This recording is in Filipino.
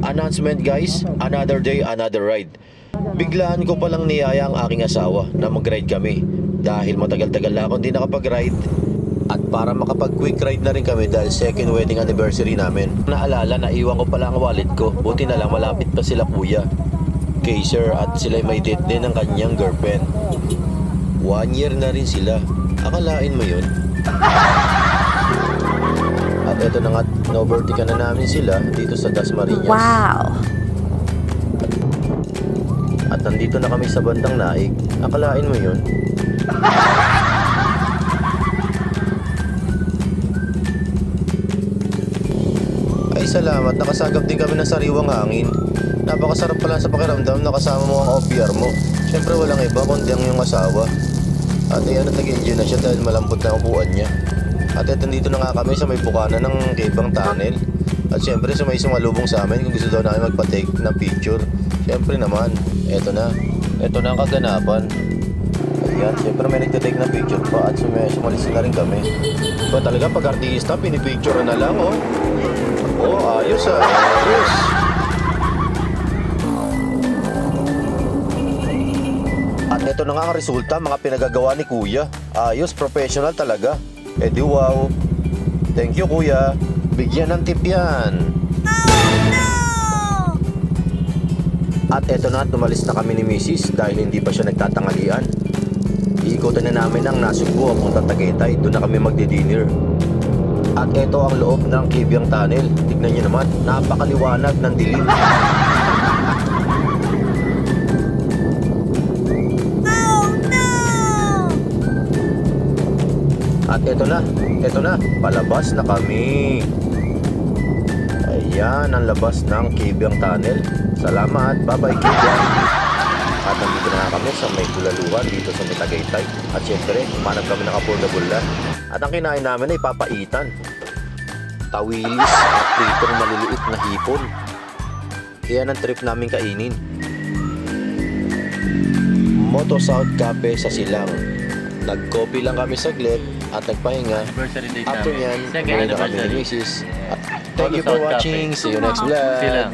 Announcement guys, another day, another ride. Biglaan ko palang niyaya ang aking asawa na mag-ride kami dahil matagal-tagal na akong di nakapag-ride. At para makapag-quick ride na rin kami dahil second wedding anniversary namin. Naalala na iwan ko pala ang wallet ko, buti na lang malapit pa sila kuya, Kaiser, at sila'y may date din ng kanyang girlfriend. 1 year na rin sila, akalain mo yun? At eto na nga, no-vertical na namin sila dito sa Dasmariñas. Wow! At nandito na kami sa bandang Naik. Akalain mo yun? Ay salamat, nakasagap din kami ng sariwang hangin. Napakasarap pala sa pakiramdam na kasama mo ang OPR mo. Siyempre walang iba kundi ang iyong asawa. At ayan, nag-enjoy na siya dahil malambot na upuan niya. At eto, nandito na nga kami sa may bukana ng Kibang Tunnel. At siyempre sa may sumalubong sa amin kung gusto daw namin magpa-take ng picture. Siyempre naman, eto na ang kaganapan. Ayan, siyempre may nagtitake ng picture pa at sumalis na rin kami. Ba talaga pag artista, pinipicture na lang oh. Oh, ayos ah, ayos. At eto na nga ang resulta, mga pinagagawa ni Kuya. Ayos, professional talaga. Eh di wow. Thank you Kuya. Bigyan ng tip yan. At eto na, tumalis na kami ni Mrs. dahil hindi pa siya nagtatangalian. Iikotan na namin ang Nasugbu ang puntang Tagaytay. Doon na kami magdi-dinner. At eto ang loob ng Kibang Tunnel. Tignan nyo naman, napakaliwanag ng dilim. At eto na, palabas na kami. Ayan ang labas ng Kibang Tunnel. Salamat, bye-bye Kibang. At nandito na kami sa may Bulaluhan dito sa may Tagaytay. At syempre, humanap kami ng affordable na. At ang kinain namin ay papaitan, tawilis at pritong maliliit na hipon. Kaya ang trip namin kainin. Moto South Cafe sa Silang. Nag-coffee lang kami saglit at nagpahinga. After nyan, umuwi na kami ni Mrs. Thank you for watching. See you next vlog.